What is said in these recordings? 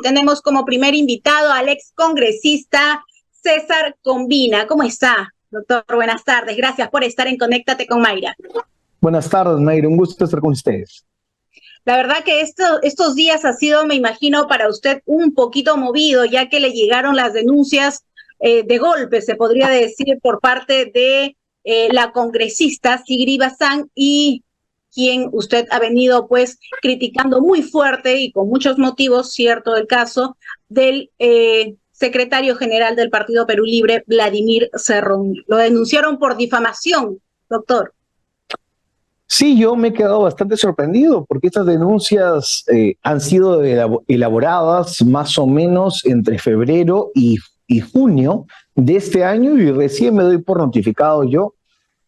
tenemos como primer invitado al ex congresista César Combina. ¿Cómo está, doctor? Buenas tardes. Gracias por estar en Conéctate con Mayra. Buenas tardes, Mayra. Un gusto estar con ustedes. La verdad que estos días ha sido, me imagino, para usted un poquito movido, ya que le llegaron las denuncias de golpe, se podría decir, por parte de la congresista Sigrid Bazán, y quien usted ha venido pues criticando muy fuerte y con muchos motivos, cierto el caso, del secretario general del Partido Perú Libre, Vladimir Cerrón. Lo denunciaron por difamación, doctor. Sí, yo me he quedado bastante sorprendido porque estas denuncias han sido elaboradas más o menos entre febrero y junio de este año, y recién me doy por notificado yo,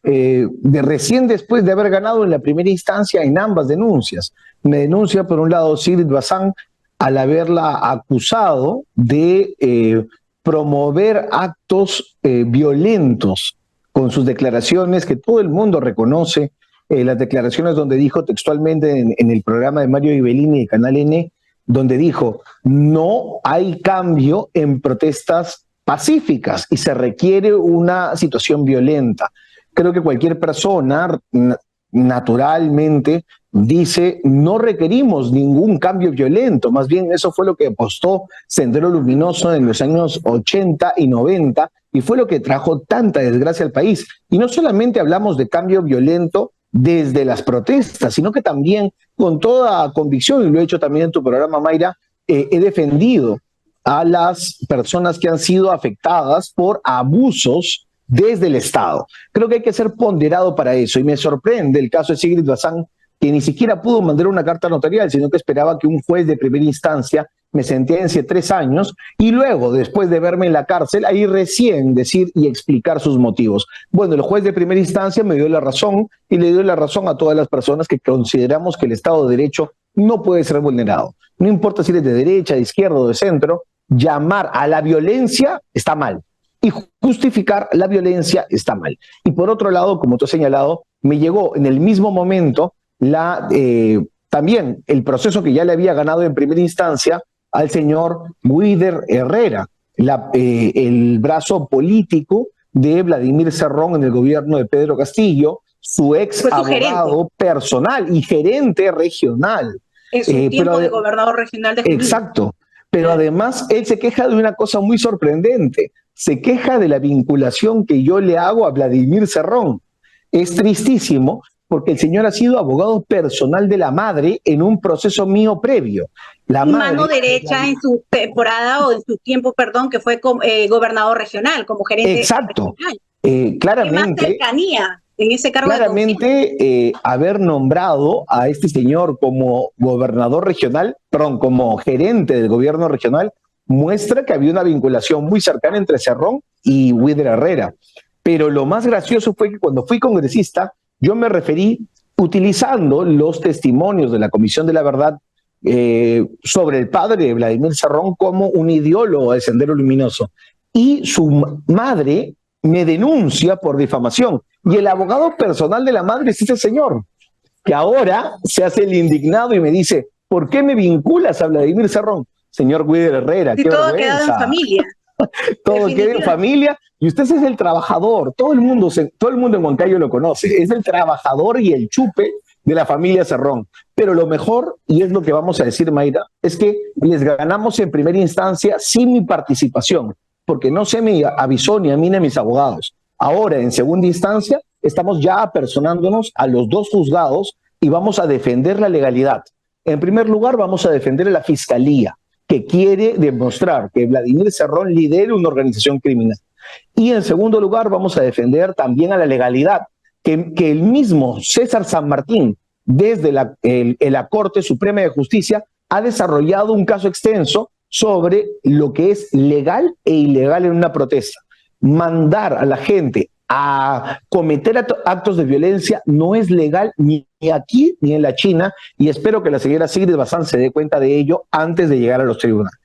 recién después de haber ganado en la primera instancia en ambas denuncias. Me denuncia por un lado Sigrid Bazán al haberla acusado de promover actos violentos con sus declaraciones que todo el mundo reconoce. Las declaraciones donde dijo textualmente en el programa de Mario Ibellini de Canal N, donde dijo: no hay cambio en protestas pacíficas y se requiere una situación violenta. Creo que cualquier persona naturalmente dice: no requerimos ningún cambio violento. Más bien eso fue lo que apostó Sendero Luminoso en los años 80 y 90 y fue lo que trajo tanta desgracia al país. Y no solamente hablamos de cambio violento desde las protestas, sino que también con toda convicción, y lo he hecho también en tu programa, Mayra, he defendido a las personas que han sido afectadas por abusos desde el Estado. Creo que hay que ser ponderado para eso, y me sorprende el caso de Sigrid Bazán, que ni siquiera pudo mandar una carta notarial, sino que esperaba que un juez de primera instancia me sentencie 3 años y luego, después de verme en la cárcel, ahí recién decir y explicar sus motivos. Bueno, el juez de primera instancia me dio la razón y le dio la razón a todas las personas que consideramos que el Estado de Derecho no puede ser vulnerado. No importa si eres de derecha, de izquierda o de centro, llamar a la violencia está mal y justificar la violencia está mal. Y por otro lado, como tú has señalado, me llegó en el mismo momento también el proceso que ya le había ganado en primera instancia al señor Wider Herrera, el brazo político de Vladimir Cerrón en el gobierno de Pedro Castillo, su ex abogado personal y gerente regional. En su tiempo de gobernador regional de Junín. Exacto, pero además él se queja de una cosa muy sorprendente, se queja de la vinculación que yo le hago a Vladimir Cerrón. Es tristísimo, porque el señor ha sido abogado personal de la madre en un proceso mío previo. La mano derecha en su temporada o en su tiempo, perdón, que fue gobernador regional, como gerente. Exacto. Regional. Claramente. ¿Qué más cercanía en ese cargo? Claramente, haber nombrado a este señor como gobernador regional, perdón, como gerente del gobierno regional, muestra que había una vinculación muy cercana entre Cerrón y Wider Herrera. Pero lo más gracioso fue que cuando fui congresista, yo me referí utilizando los testimonios de la Comisión de la Verdad sobre el padre de Vladimir Cerrón como un ideólogo de Sendero Luminoso. Y su madre me denuncia por difamación. Y el abogado personal de la madre es ese señor, que ahora se hace el indignado y me dice: ¿por qué me vinculas a Vladimir Cerrón? Señor Wider Herrera, qué todo vergüenza. Quedado en familia. Todo queda en familia, y usted es el trabajador. Todo el mundo en Huancayo lo conoce. Es el trabajador y el chupe de la familia Cerrón. Pero lo mejor, y es lo que vamos a decir, Mayra, es que les ganamos en primera instancia sin mi participación, porque no se me avisó ni a mí ni a mis abogados. Ahora, en segunda instancia, estamos ya apersonándonos a los 2 juzgados y vamos a defender la legalidad. En primer lugar, vamos a defender a la Fiscalía, que quiere demostrar que Vladimir Cerrón lidera una organización criminal. Y en segundo lugar, vamos a defender también a la legalidad, que el mismo César San Martín, desde la Corte Suprema de Justicia, ha desarrollado un caso extenso sobre lo que es legal e ilegal en una protesta. Mandar a la gente a cometer actos de violencia no es legal ni aquí ni en la China, y espero que la señora Sigrid Bazán se dé cuenta de ello antes de llegar a los tribunales.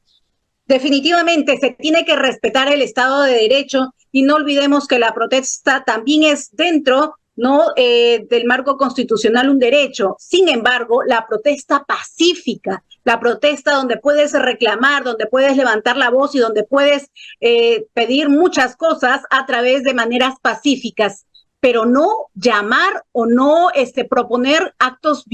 Definitivamente se tiene que respetar el Estado de Derecho y no olvidemos que la protesta también es dentro ¿no? Del marco constitucional un derecho. Sin embargo, la protesta pacífica, la protesta donde puedes reclamar, donde puedes levantar la voz y donde puedes pedir muchas cosas a través de maneras pacíficas, pero no llamar o no proponer actos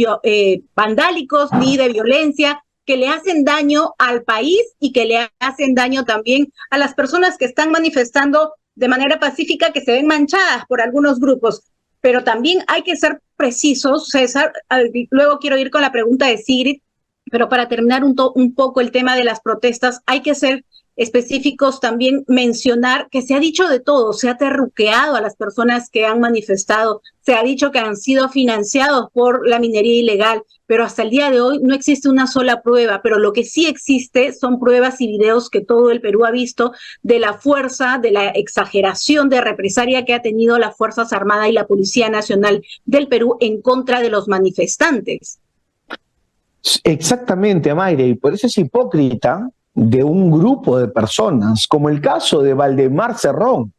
vandálicos ni de violencia que le hacen daño al país y que le hacen daño también a las personas que están manifestando de manera pacífica, que se ven manchadas por algunos grupos. Pero también hay que ser precisos, César. Luego quiero ir con la pregunta de Sigrid, pero para terminar un poco el tema de las protestas, hay que ser específicos, también mencionar que se ha dicho de todo, se ha terruqueado a las personas que han manifestado, se ha dicho que han sido financiados por la minería ilegal, pero hasta el día de hoy no existe una sola prueba, pero lo que sí existe son pruebas y videos que todo el Perú ha visto de la fuerza, de la exageración de represalia que ha tenido las Fuerzas Armadas y la Policía Nacional del Perú en contra de los manifestantes. Exactamente, Mayra, y por eso es hipócrita de un grupo de personas, como el caso de Valdemar Cerrón,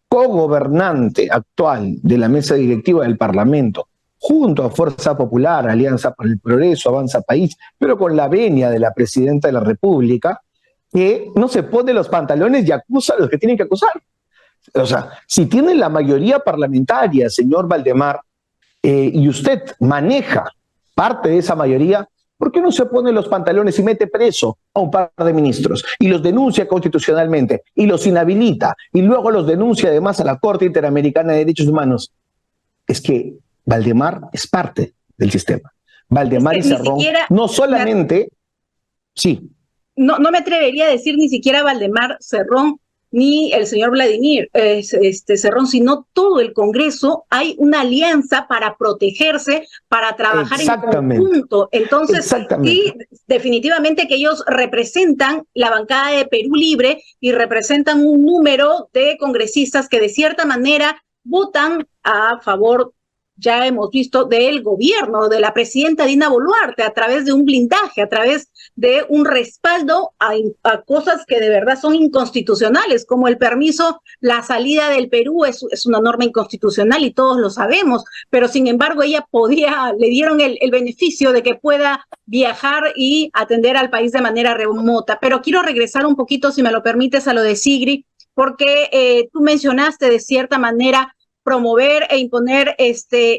cogobernante actual de la mesa directiva del Parlamento, junto a Fuerza Popular, Alianza para el Progreso, Avanza País, pero con la venia de la Presidenta de la República, que no se pone los pantalones y acusa a los que tienen que acusar. O sea, si tiene la mayoría parlamentaria, señor Valdemar, y usted maneja parte de esa mayoría, ¿por qué no se pone los pantalones y mete preso a un par de ministros y los denuncia constitucionalmente y los inhabilita y luego los denuncia además a la Corte Interamericana de Derechos Humanos? Es que Valdemar es parte del sistema. Valdemar y Cerrón no solamente... Sí. No me atrevería a decir ni siquiera Valdemar Cerrón ni el señor Vladimir Cerrón, sino todo el Congreso. Hay una alianza para protegerse, para trabajar en conjunto. Entonces, sí, definitivamente que ellos representan la bancada de Perú Libre y representan un número de congresistas que de cierta manera votan a favor, ya hemos visto, del gobierno, de la presidenta Dina Boluarte, a través de un blindaje, a través de un respaldo a cosas que de verdad son inconstitucionales, como el permiso, la salida del Perú es una norma inconstitucional y todos lo sabemos, pero sin embargo ella le dieron el beneficio de que pueda viajar y atender al país de manera remota. Pero quiero regresar un poquito, si me lo permites, a lo de Sigrid, porque tú mencionaste de cierta manera promover e imponer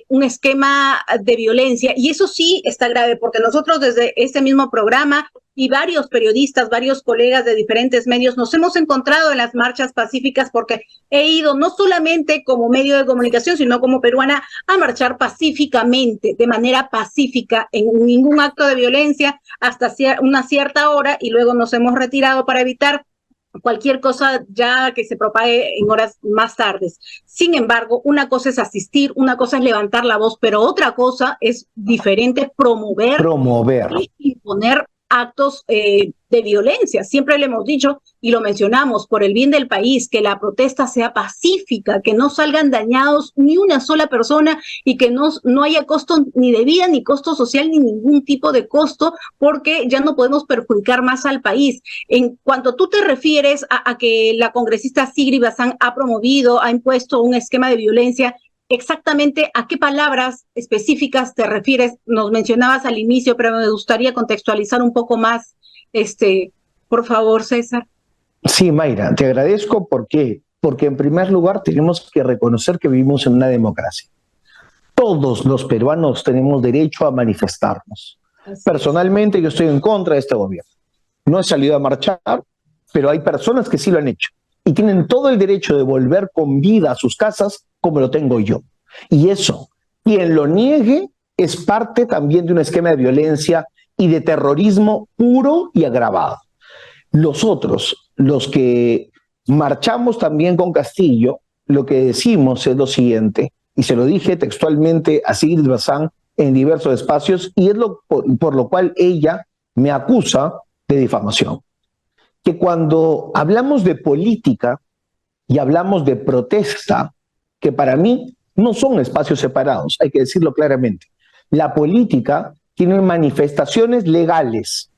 un esquema de violencia, y eso sí está grave, porque nosotros desde este mismo programa y varios periodistas, varios colegas de diferentes medios nos hemos encontrado en las marchas pacíficas, porque he ido no solamente como medio de comunicación, sino como peruana a marchar pacíficamente, de manera pacífica, en ningún acto de violencia hasta una cierta hora, y luego nos hemos retirado para evitar cualquier cosa ya que se propague en horas más tardes. Sin embargo, una cosa es asistir, una cosa es levantar la voz, pero otra cosa es diferente promover. Y imponer actos de violencia. Siempre le hemos dicho y lo mencionamos, por el bien del país, que la protesta sea pacífica, que no salgan dañados ni una sola persona y que no haya costo ni de vida, ni costo social, ni ningún tipo de costo, porque ya no podemos perjudicar más al país. En cuanto tú te refieres a que la congresista Sigrid Bazán ha promovido, ha impuesto un esquema de violencia, exactamente a qué palabras específicas te refieres. Nos mencionabas al inicio, pero me gustaría contextualizar un poco más, por favor, César. Sí, Mayra, te agradezco. ¿Por qué? Porque en primer lugar tenemos que reconocer que vivimos en una democracia. Todos los peruanos tenemos derecho a manifestarnos. Personalmente yo estoy en contra de este gobierno. No he salido a marchar, pero hay personas que sí lo han hecho y tienen todo el derecho de volver con vida a sus casas como lo tengo yo. Y eso, quien lo niegue, es parte también de un esquema de violencia y de terrorismo puro y agravado. Los otros, los que marchamos también con Castillo, lo que decimos es lo siguiente, y se lo dije textualmente a Sigrid Bazán en diversos espacios, y es por lo cual ella me acusa de difamación. Que cuando hablamos de política y hablamos de protesta, que para mí no son espacios separados, hay que decirlo claramente. La política tiene manifestaciones legales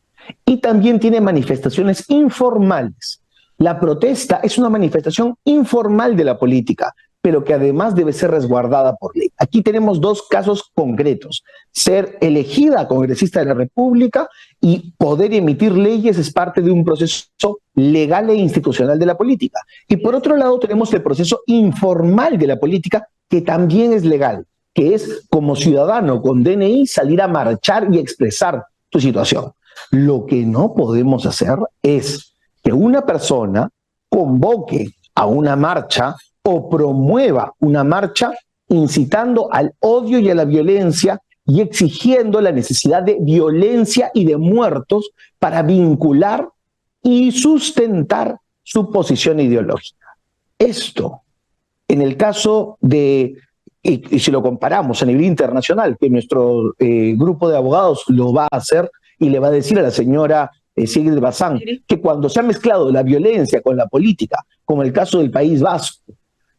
y también tiene manifestaciones informales. La protesta es una manifestación informal de la política, pero que además debe ser resguardada por ley. Aquí tenemos dos casos concretos: ser elegida congresista de la República y poder emitir leyes es parte de un proceso legal e institucional de la política. Y por otro lado tenemos el proceso informal de la política, que también es legal, que es como ciudadano con DNI salir a marchar y expresar tu situación. Lo que no podemos hacer es que una persona convoque a una marcha o promueva una marcha incitando al odio y a la violencia y exigiendo la necesidad de violencia y de muertos para vincular y sustentar su posición ideológica. Esto, en el caso de, y si lo comparamos a nivel internacional, que nuestro grupo de abogados lo va a hacer y le va a decir a la señora Sigrid Bazán que cuando se ha mezclado la violencia con la política, como el caso del País Vasco,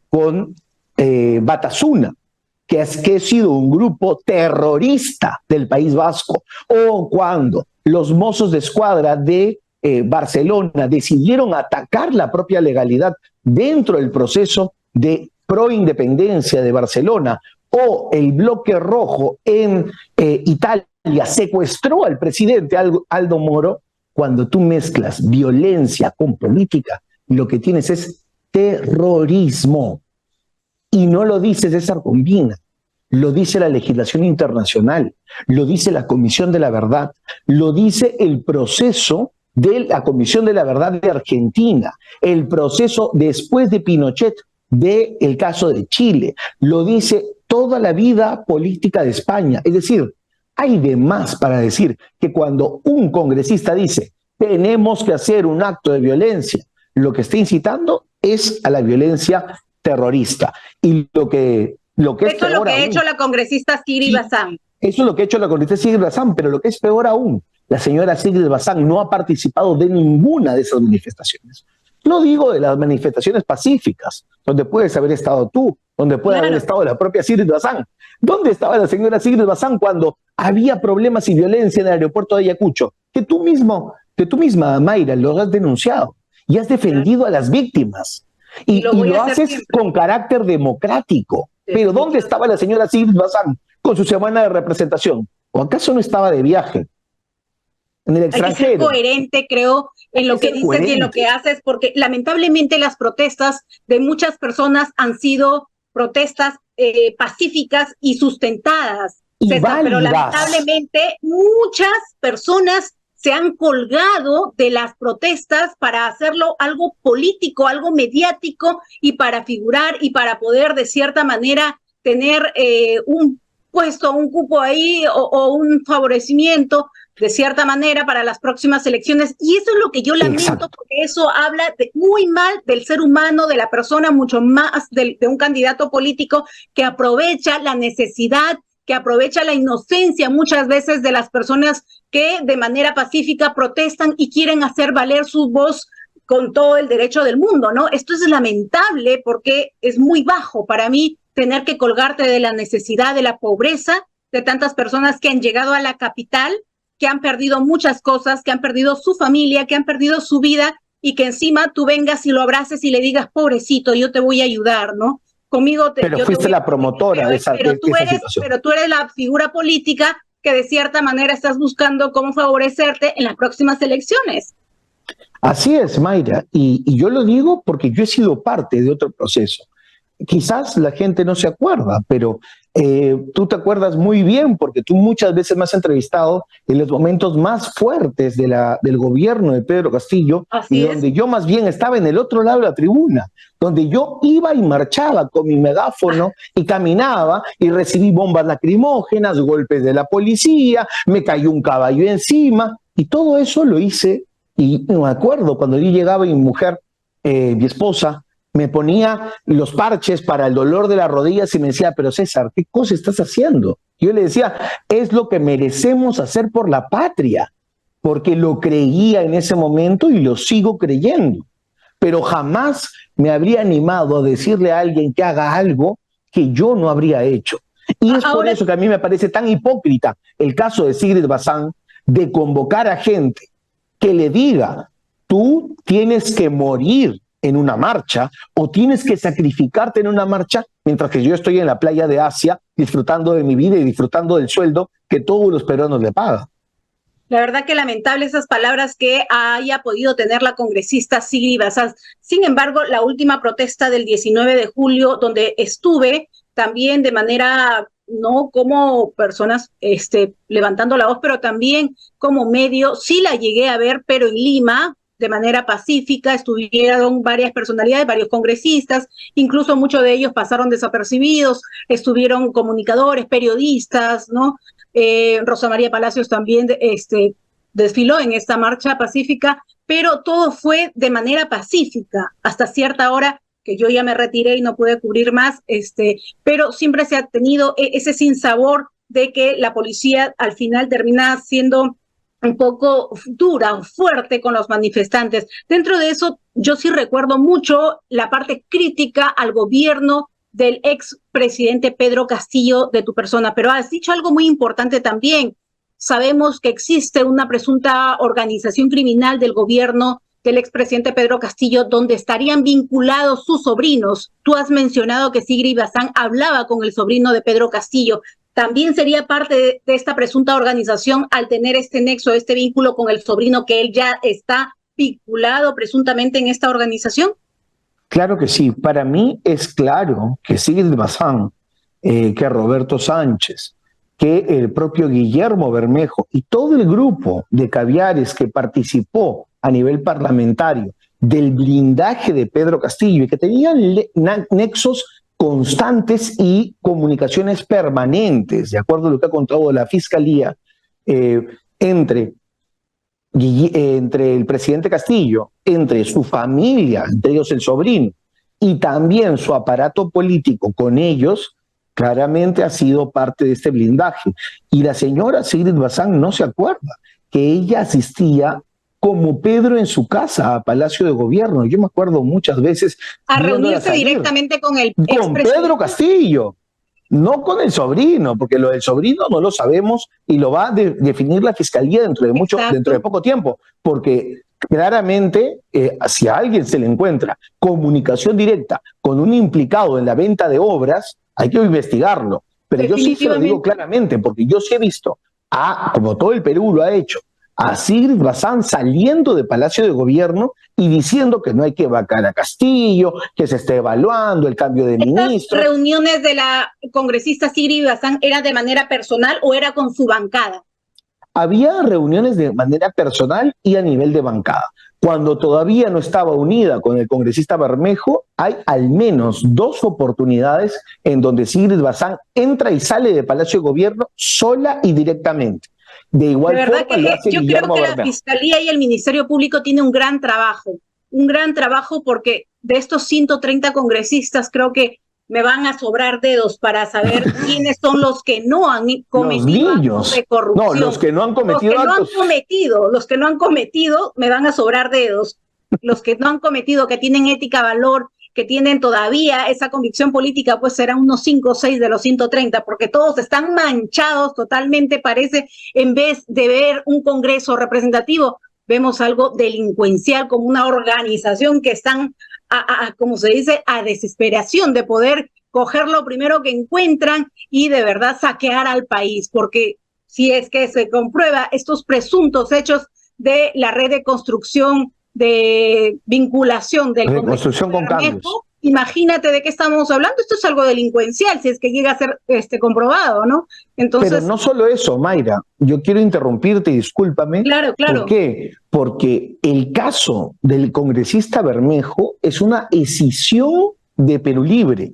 con Batasuna, que ha sido un grupo terrorista del País Vasco, o cuando los mozos de escuadra de Barcelona decidieron atacar la propia legalidad dentro del proceso de pro-independencia de Barcelona, o el bloque rojo en Italia secuestró al presidente Aldo Moro. Cuando tú mezclas violencia con política, lo que tienes es terrorismo. Y no lo dice César Combina, lo dice la legislación internacional, lo dice la Comisión de la Verdad, lo dice el proceso de la Comisión de la Verdad de Argentina, el proceso después de Pinochet del caso de Chile, lo dice toda la vida política de España. Es decir, hay de más para decir que cuando un congresista dice tenemos que hacer un acto de violencia, lo que está incitando es a la violencia terrorista. Y lo que es peor lo que ha hecho la congresista Sigrid Bazán. Eso es lo que ha hecho la congresista Sigrid Bazán, pero lo que es peor aún, la señora Sigrid Bazán no ha participado de ninguna de esas manifestaciones. No digo de las manifestaciones pacíficas, donde puedes haber estado tú, donde puede haber estado la propia Sigrid Bazán. ¿Dónde estaba la señora Sigrid Bazán cuando había problemas y violencia en el aeropuerto de Ayacucho? Que tú misma, Mayra, lo has denunciado y has defendido a las víctimas. Y lo haces siempre con carácter democrático. Pero ¿dónde estaba la señora Sigrid Bazán con su semana de representación? ¿O acaso no estaba de viaje en el extranjero? Hay que ser coherente, creo, en lo que dices y en lo que haces, porque lamentablemente las protestas de muchas personas han sido protestas pacíficas y sustentadas, César, pero lamentablemente muchas personas se han colgado de las protestas para hacerlo algo político, algo mediático y para figurar y para poder de cierta manera tener un puesto, un cupo ahí o un favorecimiento de cierta manera para las próximas elecciones. Y eso es lo que yo lamento, porque eso habla muy mal del ser humano, de la persona, mucho más de un candidato político que aprovecha la necesidad, que aprovecha la inocencia muchas veces de las personas que de manera pacífica protestan y quieren hacer valer su voz con todo el derecho del mundo, ¿no? Esto es lamentable porque es muy bajo para mí tener que colgarte de la necesidad, de la pobreza, de tantas personas que han llegado a la capital, que han perdido muchas cosas, que han perdido su familia, que han perdido su vida, y que encima tú vengas y lo abraces y le digas, pobrecito, yo te voy a ayudar, ¿no? Conmigo pero fuiste la promotora de esa situación. Pero tú eres la figura política que de cierta manera estás buscando cómo favorecerte en las próximas elecciones. Así es, Mayra, y yo lo digo porque yo he sido parte de otro proceso. Quizás la gente no se acuerda, pero tú te acuerdas muy bien porque tú muchas veces me has entrevistado en los momentos más fuertes del gobierno de Pedro Castillo, y donde yo más bien estaba en el otro lado de la tribuna, donde yo iba y marchaba con mi megáfono y caminaba y recibí bombas lacrimógenas, golpes de la policía, me cayó un caballo encima, y todo eso lo hice. Y me acuerdo cuando yo llegaba y mi mujer, mi esposa, me ponía los parches para el dolor de las rodillas y me decía, pero César, ¿qué cosa estás haciendo? Y yo le decía, es lo que merecemos hacer por la patria, porque lo creía en ese momento y lo sigo creyendo. Pero jamás me habría animado a decirle a alguien que haga algo que yo no habría hecho. Y es por eso que a mí me parece tan hipócrita el caso de Sigrid Bazán, de convocar a gente que le diga, tú tienes que morir en una marcha o tienes que sacrificarte en una marcha mientras que yo estoy en la playa de Asia disfrutando de mi vida y disfrutando del sueldo que todos los peruanos le pagan. La verdad que lamentable esas palabras que haya podido tener la congresista Sigrid Bazán. Sin embargo, la última protesta del 19 de julio, donde estuve también de manera, no como personas levantando la voz, pero también como medio, sí la llegué a ver, pero en Lima, de manera pacífica, estuvieron varias personalidades, varios congresistas, incluso muchos de ellos pasaron desapercibidos, estuvieron comunicadores, periodistas, ¿no? Rosa María Palacios también desfiló en esta marcha pacífica, pero todo fue de manera pacífica, hasta cierta hora que yo ya me retiré y no pude cubrir más, pero siempre se ha tenido ese sinsabor de que la policía al final termina siendo un poco dura o fuerte con los manifestantes. Dentro de eso, yo sí recuerdo mucho la parte crítica al gobierno del ex presidente Pedro Castillo de tu persona, pero has dicho algo muy importante también. Sabemos que existe una presunta organización criminal del gobierno del expresidente Pedro Castillo, donde estarían vinculados sus sobrinos. Tú has mencionado que Sigrid Bazán hablaba con el sobrino de Pedro Castillo. ¿También sería parte de esta presunta organización al tener este nexo, este vínculo con el sobrino, que él ya está vinculado presuntamente en esta organización? Claro que sí. Para mí es claro que Sigrid Bazán, que Roberto Sánchez, que el propio Guillermo Bermejo y todo el grupo de caviares que participó a nivel parlamentario del blindaje de Pedro Castillo y que tenían nexos constantes y comunicaciones permanentes, de acuerdo a lo que ha contado la Fiscalía, entre el presidente Castillo, entre su familia, entre ellos el sobrino, y también su aparato político con ellos, claramente ha sido parte de este blindaje. Y la señora Sigrid Bazán no se acuerda que ella asistía como Pedro en su casa a Palacio de Gobierno. Yo me acuerdo muchas veces a reunirse directamente con el con Pedro Castillo, no con el sobrino, porque lo del sobrino no lo sabemos y lo va a definir la Fiscalía dentro de poco tiempo, porque claramente si a alguien se le encuentra comunicación directa con un implicado en la venta de obras, hay que investigarlo. Pero yo sí se lo digo claramente, porque yo sí he visto, como todo el Perú lo ha hecho, a Sigrid Bazán saliendo de Palacio de Gobierno y diciendo que no hay que vacar a Castillo, que se está evaluando el cambio de ministro. ¿Estas reuniones de la congresista Sigrid Bazán eran de manera personal o era con su bancada? Había reuniones de manera personal y a nivel de bancada. Cuando todavía no estaba unida con el congresista Bermejo, hay al menos 2 oportunidades en donde Sigrid Bazán entra y sale de Palacio de Gobierno sola y directamente. De igual forma, yo creo que la Fiscalía y el Ministerio Público tienen un gran trabajo porque de estos 130 congresistas creo que me van a sobrar dedos para saber quiénes son los que no han cometido actos de corrupción. No, los que no han cometido los que no han cometido, me van a sobrar dedos. Los que no han cometido, que tienen ética, valor, que tienen todavía esa convicción política, pues serán unos 5 o 6 de los 130, porque todos están manchados totalmente, parece, en vez de ver un Congreso representativo, vemos algo delincuencial, como una organización que están, como se dice, a desesperación de poder coger lo primero que encuentran y de verdad saquear al país, porque si es que se comprueba estos presuntos hechos de la red de construcción, de vinculación del reconstrucción con cambios. Imagínate de qué estamos hablando. Esto es algo delincuencial, si es que llega a ser comprobado, ¿no? Entonces, pero no solo eso, Mayra, yo quiero interrumpirte y discúlpame. Claro. ¿Por qué? Porque el caso del congresista Bermejo es una escisión de Perú Libre.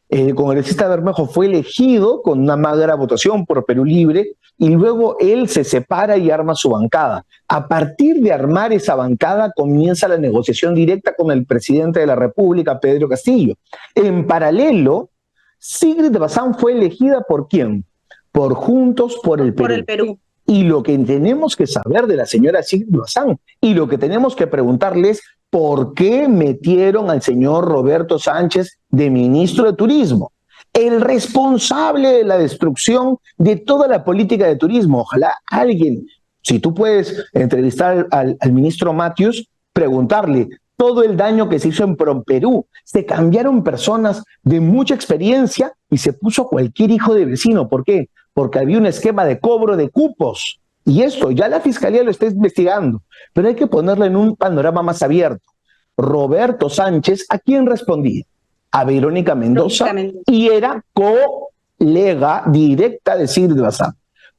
El congresista Bermejo fue elegido con una magra votación por Perú Libre y luego él se separa y arma su bancada. A partir de armar esa bancada comienza la negociación directa con el presidente de la República, Pedro Castillo. En paralelo, Sigrid Bazán fue elegida ¿por quién? Por Juntos por el Perú. Por el Perú. Y lo que tenemos que saber de la señora Sigrid Bazán y lo que tenemos que preguntarles, ¿por qué metieron al señor Roberto Sánchez de ministro de Turismo? El responsable de la destrucción de toda la política de turismo. Ojalá alguien, si tú puedes entrevistar al ministro Matthews, preguntarle todo el daño que se hizo en PROPERÚ. Se cambiaron personas de mucha experiencia y se puso cualquier hijo de vecino. ¿Por qué? Porque había un esquema de cobro de cupos. Y esto ya la Fiscalía lo está investigando, pero hay que ponerlo en un panorama más abierto. Roberto Sánchez, ¿a quién respondía? A Verónica Mendoza, y era colega directa de Sigrid Bazán.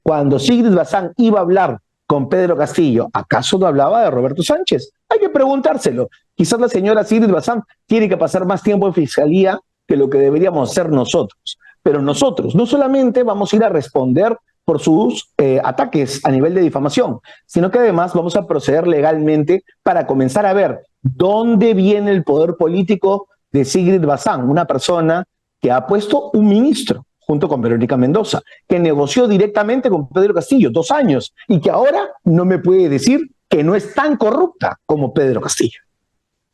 Cuando Sigrid Bazán iba a hablar con Pedro Castillo, ¿acaso no hablaba de Roberto Sánchez? Hay que preguntárselo. Quizás la señora Sigrid Bazán tiene que pasar más tiempo en Fiscalía que lo que deberíamos hacer nosotros. Pero nosotros no solamente vamos a ir a responder por sus ataques a nivel de difamación, sino que además vamos a proceder legalmente para comenzar a ver dónde viene el poder político de Sigrid Bazán, una persona que ha puesto un ministro junto con Verónica Mendoza, que negoció directamente con Pedro Castillo 2 años y que ahora no me puede decir que no es tan corrupta como Pedro Castillo.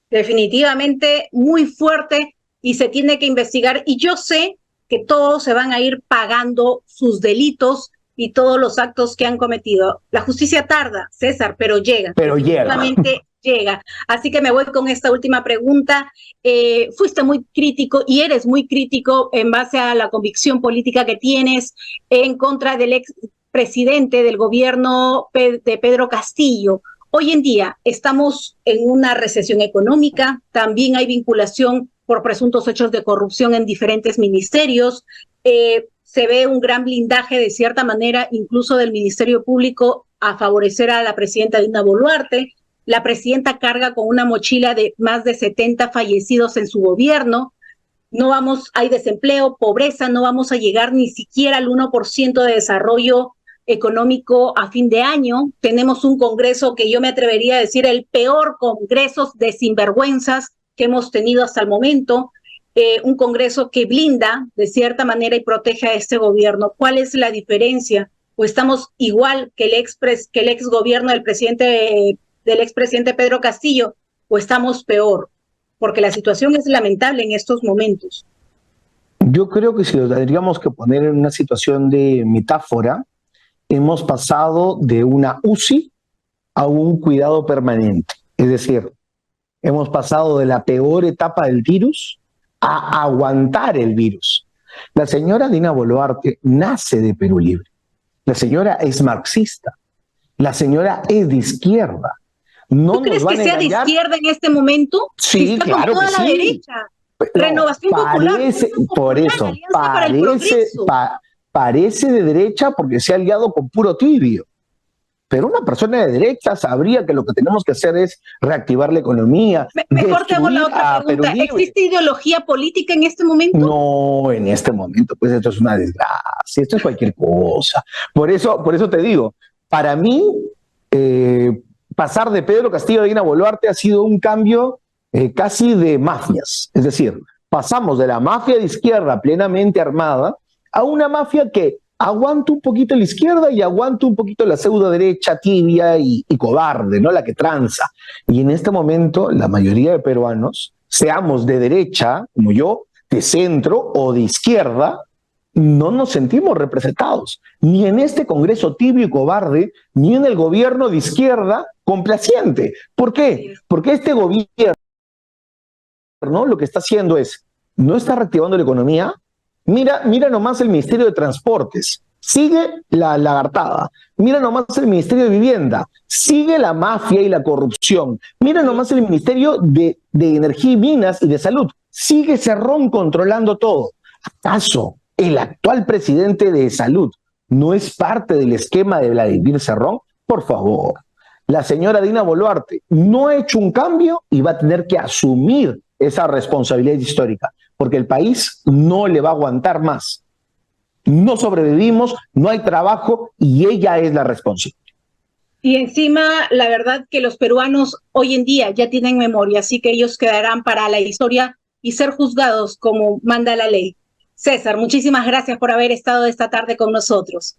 Definitivamente muy fuerte y se tiene que investigar, y yo sé que todos se van a ir pagando sus delitos y todos los actos que han cometido. La justicia tarda, César, pero llega. Pero llega. Llega. Así que me voy con esta última pregunta. Fuiste muy crítico y eres muy crítico en base a la convicción política que tienes en contra del ex presidente del gobierno de Pedro Castillo. Hoy en día estamos en una recesión económica, también hay vinculación por presuntos hechos de corrupción en diferentes ministerios. Se ve un gran blindaje de cierta manera, incluso del Ministerio Público, a favorecer a la presidenta Dina Boluarte. La presidenta carga con una mochila de más de 70 fallecidos en su gobierno. Hay desempleo, pobreza, no vamos a llegar ni siquiera al 1% de desarrollo económico a fin de año. Tenemos un Congreso que yo me atrevería a decir el peor Congreso de sinvergüenzas que hemos tenido hasta el momento. Un Congreso que blinda de cierta manera y protege a este gobierno. ¿Cuál es la diferencia? ¿O estamos igual que el ex gobierno del expresidente Pedro Castillo, o estamos peor? Porque la situación es lamentable en estos momentos. Yo creo que si lo tendríamos que poner en una situación de metáfora, hemos pasado de una UCI a un cuidado permanente. Es decir, hemos pasado de la peor etapa del virus a aguantar el virus. La señora Dina Boluarte nace de Perú Libre. La señora es marxista. La señora es de izquierda. No ¿Tú crees que sea de izquierda en este momento? Sí, está claro con toda que la sí. derecha. No, Renovación Popular. Parece de derecha porque se ha aliado con puro tibio. Pero una persona de derecha sabría que lo que tenemos que hacer es reactivar la economía. Mejor te hago la otra pregunta. ¿Existe ideología política en este momento? No, en este momento, pues esto es una desgracia, esto es cualquier cosa. Por eso te digo, para mí, pasar de Pedro Castillo a Dina Boluarte ha sido un cambio casi de mafias. Es decir, pasamos de la mafia de izquierda plenamente armada a una mafia que aguanta un poquito la izquierda y aguanta un poquito la pseudo derecha tibia y cobarde, ¿no? La que tranza. Y en este momento, la mayoría de peruanos, seamos de derecha, como yo, de centro o de izquierda, no nos sentimos representados, ni en este Congreso tibio y cobarde, ni en el gobierno de izquierda complaciente. ¿Por qué? Porque este gobierno, ¿no? Lo que está haciendo es, no está reactivando la economía. Mira nomás el Ministerio de Transportes, sigue la lagartada. Mira nomás el Ministerio de Vivienda, sigue la mafia y la corrupción. Mira nomás el Ministerio de Energía y Minas y de Salud, sigue Cerrón controlando todo. ¿Acaso el actual presidente de Salud no es parte del esquema de Vladimir Cerrón? Por favor, la señora Dina Boluarte no ha hecho un cambio y va a tener que asumir esa responsabilidad histórica, porque el país no le va a aguantar más. No sobrevivimos, no hay trabajo y ella es la responsable. Y encima, la verdad que los peruanos hoy en día ya tienen memoria, así que ellos quedarán para la historia y ser juzgados como manda la ley. César, muchísimas gracias por haber estado esta tarde con nosotros.